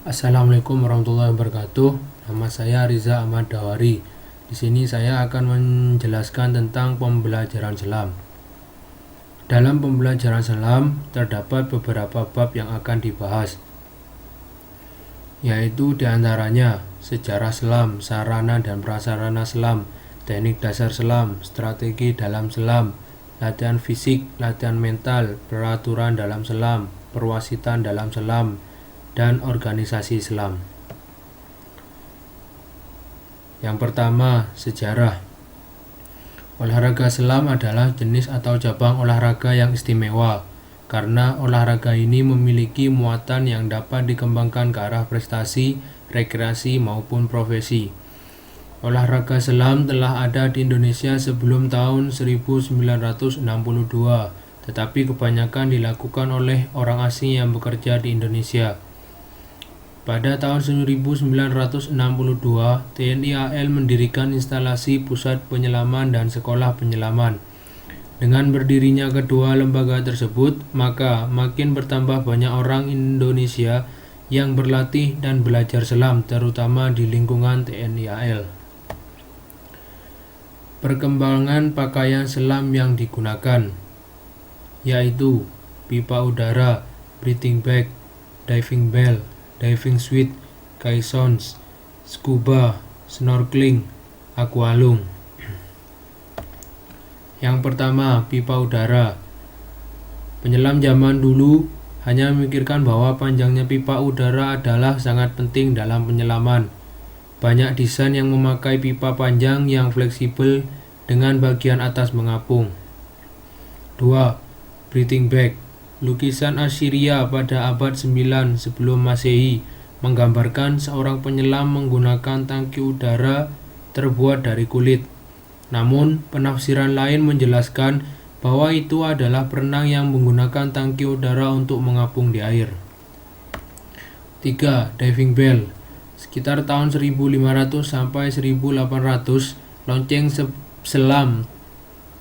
Assalamualaikum warahmatullahi wabarakatuh. Nama saya Riza Ahmad Dawari. Di sini saya akan menjelaskan tentang pembelajaran selam. Dalam pembelajaran selam terdapat beberapa bab yang akan dibahas, yaitu diantaranya sejarah selam, sarana dan prasarana selam, teknik dasar selam, strategi dalam selam, latihan fisik, latihan mental, peraturan dalam selam, perwasitan dalam selam, dan organisasi selam. Yang pertama, sejarah. Olahraga selam adalah jenis atau cabang olahraga yang istimewa karena olahraga ini memiliki muatan yang dapat dikembangkan ke arah prestasi, rekreasi maupun profesi. Olahraga selam telah ada di Indonesia sebelum tahun 1962, tetapi kebanyakan dilakukan oleh orang asing yang bekerja di Indonesia. Pada tahun 1962, TNI AL mendirikan instalasi pusat penyelaman dan sekolah penyelaman. Dengan berdirinya kedua lembaga tersebut, maka makin bertambah banyak orang Indonesia yang berlatih dan belajar selam, terutama di lingkungan TNI AL. Perkembangan pakaian selam yang digunakan, yaitu pipa udara, breathing bag, diving bell, diving suit, caissons, scuba, snorkeling, aqualung. Yang pertama, pipa udara. Penyelam zaman dulu hanya memikirkan bahwa panjangnya pipa udara adalah sangat penting dalam penyelaman. Banyak desain yang memakai pipa panjang yang fleksibel dengan bagian atas mengapung. 2. Breathing bag. Lukisan Assyria pada abad 9 sebelum Masehi menggambarkan seorang penyelam menggunakan tangki udara terbuat dari kulit. Namun, penafsiran lain menjelaskan bahwa itu adalah perenang yang menggunakan tangki udara untuk mengapung di air. 3. Diving bell. Sekitar tahun 1500 sampai 1800, lonceng selam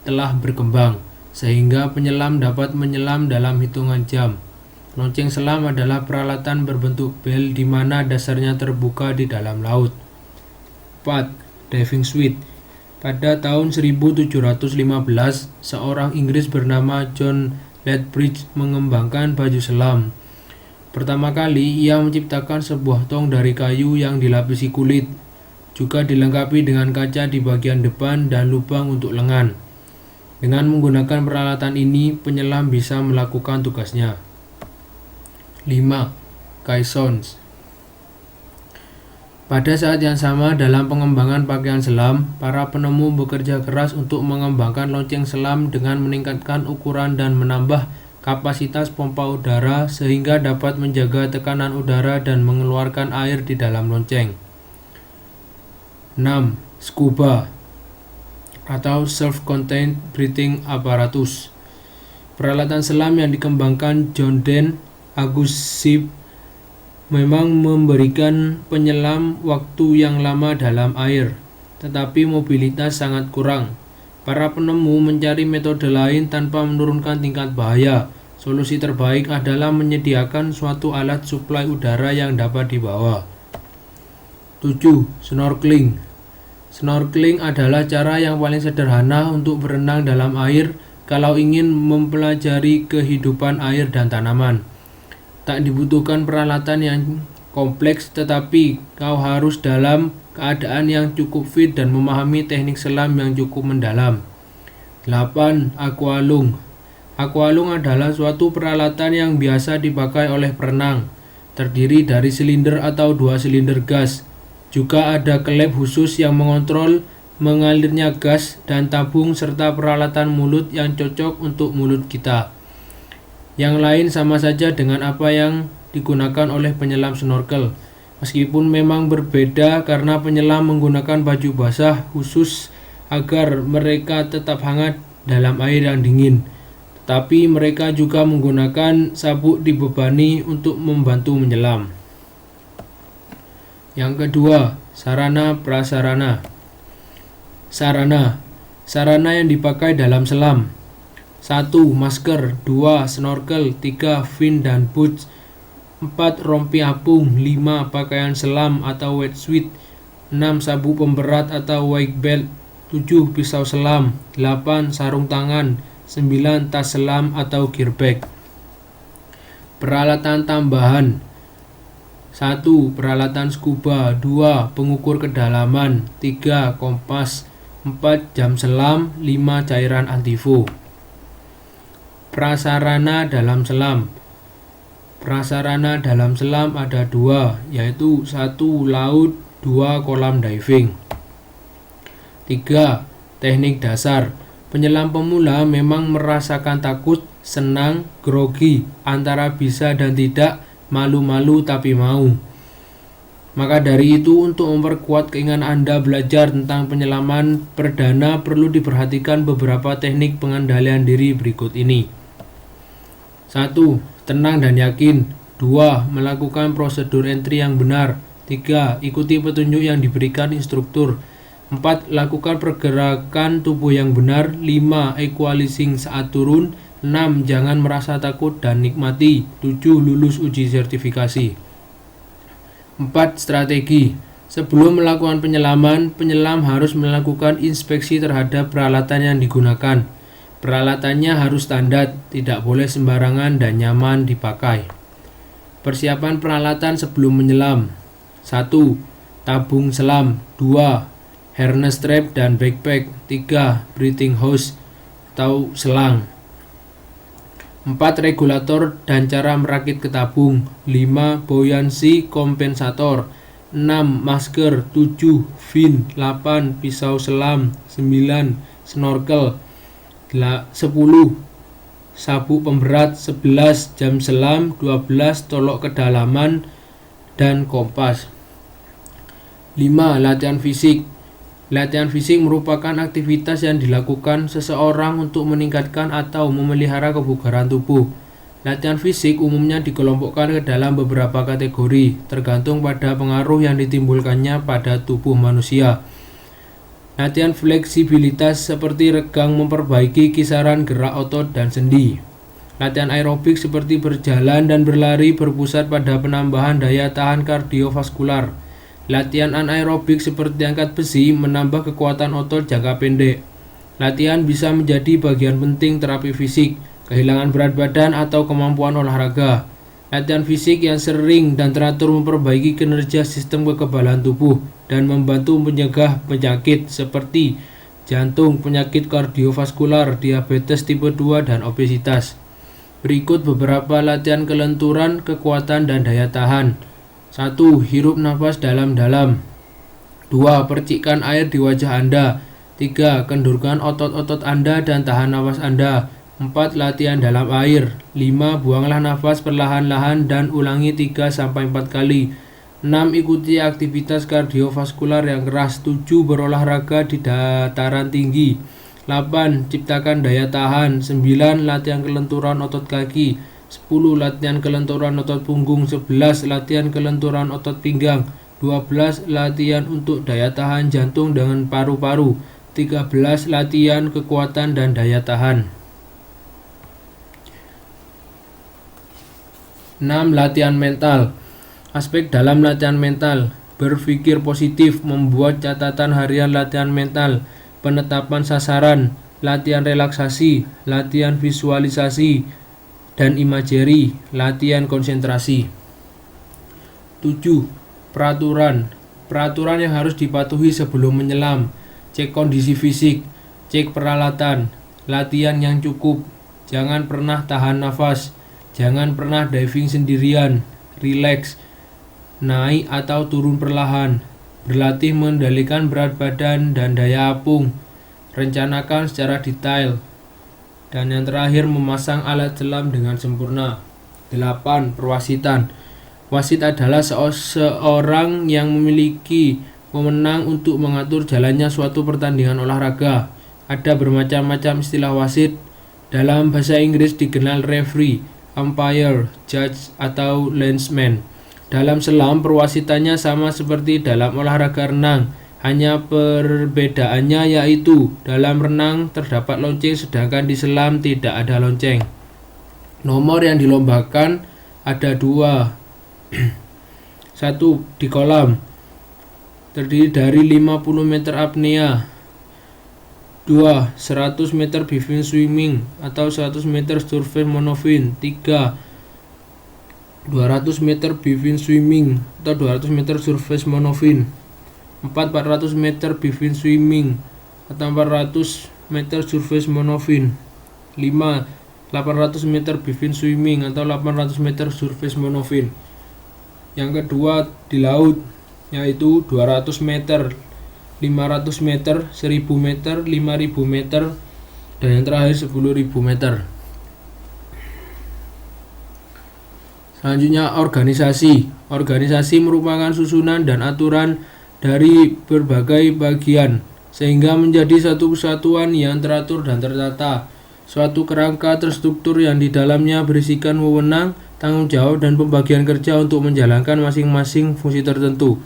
telah berkembang sehingga penyelam dapat menyelam dalam hitungan jam. Lonceng selam adalah peralatan berbentuk bel di mana dasarnya terbuka di dalam laut. 4. Diving suit. Pada tahun 1715, seorang Inggris bernama John Lethbridge mengembangkan baju selam. Pertama kali ia menciptakan sebuah tong dari kayu yang dilapisi kulit, juga dilengkapi dengan kaca di bagian depan dan lubang untuk lengan. Dengan menggunakan peralatan ini, penyelam bisa melakukan tugasnya. 5. Caissons. Pada saat yang sama dalam pengembangan pakaian selam, para penemu bekerja keras untuk mengembangkan lonceng selam dengan meningkatkan ukuran dan menambah kapasitas pompa udara sehingga dapat menjaga tekanan udara dan mengeluarkan air di dalam lonceng. 6. Scuba atau self-contained breathing apparatus. Peralatan selam yang dikembangkan John Dan Aguship memang memberikan penyelam waktu yang lama dalam air, tetapi mobilitas sangat kurang. Para penemu mencari metode lain tanpa menurunkan tingkat bahaya. Solusi terbaik adalah menyediakan suatu alat suplai udara yang dapat dibawa. 7. Snorkeling. Snorkeling adalah cara yang paling sederhana untuk berenang dalam air kalau ingin mempelajari kehidupan air dan tanaman. Tak dibutuhkan peralatan yang kompleks, tetapi kau harus dalam keadaan yang cukup fit dan memahami teknik selam yang cukup mendalam. 8. Aqualung. Aqualung adalah suatu peralatan yang biasa dipakai oleh perenang. Terdiri dari silinder atau 2 silinder gas. Juga ada kelep khusus yang mengontrol mengalirnya gas dan tabung serta peralatan mulut yang cocok untuk mulut kita. Yang lain sama saja dengan apa yang digunakan oleh penyelam snorkel, meskipun memang berbeda karena penyelam menggunakan baju basah khusus agar mereka tetap hangat dalam air yang dingin. Tetapi mereka juga menggunakan sabuk dibebani untuk membantu menyelam. Yang kedua, sarana prasarana. Sarana yang dipakai dalam selam. 1. Masker. 2. Snorkel. 3. Fin dan boots. 4. Rompi apung. 5. Pakaian selam atau wetsuit. 6. Sabuk pemberat atau white belt. 7. Pisau selam. 8. Sarung tangan. 9. Tas selam atau gear bag. Peralatan tambahan. 1. Peralatan scuba. 2. Pengukur kedalaman. 3. Kompas. 4. Jam selam. 5. Cairan antifo. Prasarana dalam selam. Prasarana dalam selam ada 2, yaitu 1. Laut. 2. Kolam diving. 3. Teknik dasar. Penyelam pemula memang merasakan takut, senang, grogi, antara bisa dan tidak, malu-malu tapi mau. Maka dari itu, untuk memperkuat keinginan Anda belajar tentang penyelaman perdana, perlu diperhatikan beberapa teknik pengendalian diri berikut ini. 1. Tenang dan yakin. 2. Melakukan prosedur entry yang benar. 3. Ikuti petunjuk yang diberikan instruktur. 4. Lakukan pergerakan tubuh yang benar. 5. Equalizing saat turun. 6. Jangan merasa takut dan nikmati. 7. Lulus uji sertifikasi. 4. Strategi. Sebelum melakukan penyelaman, penyelam harus melakukan inspeksi terhadap peralatan yang digunakan. Peralatannya harus standar, tidak boleh sembarangan dan nyaman dipakai. Persiapan peralatan sebelum menyelam. 1. Tabung selam. 2. Harness strap dan backpack. 3. Breathing hose atau selang. 4. Regulator dan cara merakit ke tabung. 5. Buoyancy kompensator. 6. Masker. 7. Fin. 8. Pisau selam. 9. Snorkel. 10. Sabuk pemberat. 11. Jam selam. 12. Tolok kedalaman dan kompas. 5. Latihan fisik. Latihan fisik merupakan aktivitas yang dilakukan seseorang untuk meningkatkan atau memelihara kebugaran tubuh. Latihan fisik umumnya dikelompokkan ke dalam beberapa kategori, tergantung pada pengaruh yang ditimbulkannya pada tubuh manusia. Latihan fleksibilitas seperti regang memperbaiki kisaran gerak otot dan sendi. Latihan aerobik seperti berjalan dan berlari berpusat pada penambahan daya tahan kardiovaskular. Latihan anaerobik seperti angkat besi menambah kekuatan otot jangka pendek. Latihan bisa menjadi bagian penting terapi fisik, kehilangan berat badan atau kemampuan olahraga. Latihan fisik yang sering dan teratur memperbaiki kinerja sistem kekebalan tubuh dan membantu mencegah penyakit seperti jantung, penyakit kardiovaskular, diabetes tipe 2, dan obesitas. Berikut beberapa latihan kelenturan, kekuatan, dan daya tahan. 1. Hirup nafas dalam-dalam. 2. Percikkan air di wajah Anda. 3. Kendurkan otot-otot Anda dan tahan nafas Anda. 4. Latihan dalam air. 5. Buanglah nafas perlahan-lahan dan ulangi 3-4 kali. 6. Ikuti aktivitas kardiovaskular yang keras. 7. Berolahraga di dataran tinggi. 8. Ciptakan daya tahan. 9. Latihan kelenturan otot kaki. 10. Latihan kelenturan otot punggung. 11. Latihan kelenturan otot pinggang. 12. Latihan untuk daya tahan jantung dengan paru-paru. 13. Latihan kekuatan dan daya tahan. 6. Latihan mental. Aspek dalam latihan mental: berpikir positif, membuat catatan harian latihan mental, penetapan sasaran, latihan relaksasi, latihan visualisasi dan imagery, latihan konsentrasi. 7. Peraturan. Peraturan yang harus dipatuhi sebelum menyelam: cek kondisi fisik, cek peralatan, latihan yang cukup, jangan pernah tahan nafas, jangan pernah diving sendirian, relax, naik atau turun perlahan, berlatih mengendalikan berat badan dan daya apung, rencanakan secara detail, dan yang terakhir memasang alat selam dengan sempurna. 8. Perwasitan. Wasit adalah seorang yang memiliki wewenang untuk mengatur jalannya suatu pertandingan olahraga. Ada bermacam-macam istilah wasit. Dalam bahasa Inggris dikenal referee, umpire, judge, atau linesman. Dalam selam, perwasitannya sama seperti dalam olahraga renang, hanya perbedaannya yaitu dalam renang terdapat lonceng sedangkan di selam tidak ada lonceng. Nomor yang dilombakan ada 2, 1. Di kolam terdiri dari 50 meter apnea. 2. 100 meter beam swimming atau 100 meter surface monofin. 3. 200 meter beam swimming atau 200 meter surface monofin. 4. 400 meter beam swimming atau 400 meter surface monofin. 5. 800 meter beam swimming atau 800 meter surface monofin. Yang kedua di laut yaitu 200 meter, 500 meter, 1000 meter, 5000 meter, dan yang terakhir 10.000 meter. Selanjutnya organisasi. Organisasi merupakan susunan dan aturan dari berbagai bagian sehingga menjadi satu kesatuan yang teratur dan tertata. Suatu kerangka terstruktur yang di dalamnya berisikan wewenang, tanggung jawab, dan pembagian kerja untuk menjalankan masing-masing fungsi tertentu.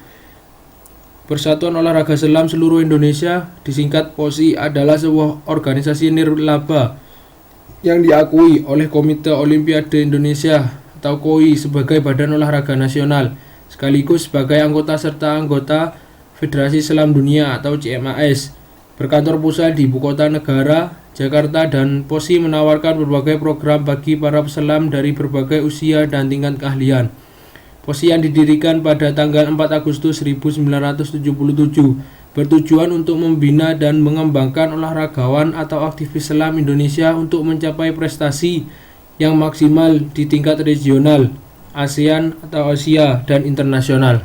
Persatuan Olahraga Selam Seluruh Indonesia, disingkat POSI, adalah sebuah organisasi nirlaba yang diakui oleh Komite Olimpiade Indonesia atau KOI sebagai badan olahraga nasional, sekaligus sebagai anggota serta anggota Federasi Selam Dunia atau CMAS. Berkantor pusat di ibu kota negara, Jakarta, dan POSI menawarkan berbagai program bagi para peselam dari berbagai usia dan tingkat keahlian. POSI yang didirikan pada tanggal 4 Agustus 1977 bertujuan untuk membina dan mengembangkan olahragawan atau aktivis selam Indonesia untuk mencapai prestasi yang maksimal di tingkat regional, ASEAN atau Asia, dan internasional.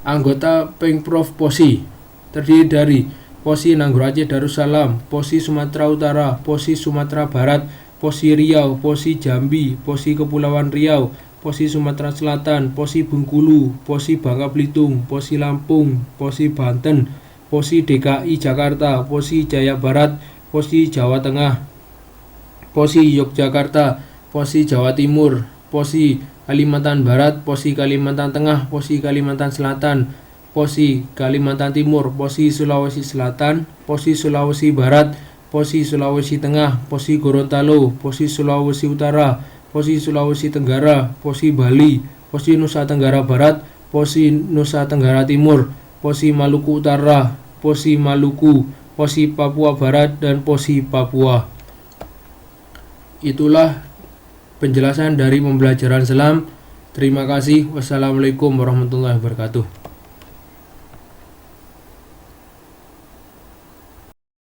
Anggota Pengprov POSI terdiri dari POSI Nanggro Aceh Darussalam, POSI Sumatera Utara, POSI Sumatera Barat, POSI Riau, POSI Jambi, POSI Kepulauan Riau, POSI Sumatera Selatan, POSI Bengkulu, POSI Bangka Belitung, POSI Lampung, POSI Banten, POSI DKI Jakarta, POSI Jaya Barat, POSI Jawa Tengah, POSI Yogyakarta, POSI Jawa Timur, POSI Kalimantan Barat, POSI Kalimantan Tengah, POSI Kalimantan Selatan, POSI Kalimantan Timur, POSI Sulawesi Selatan, POSI Sulawesi Barat, POSI Sulawesi Tengah, POSI Gorontalo, POSI Sulawesi Utara, POSI Sulawesi Tenggara, POSI Bali, POSI Nusa Tenggara Barat, POSI Nusa Tenggara Timur, POSI Maluku Utara, POSI Maluku, POSI Papua Barat, dan POSI Papua. Itulah penjelasan dari pembelajaran selam. Terima kasih. Wassalamualaikum warahmatullahi wabarakatuh.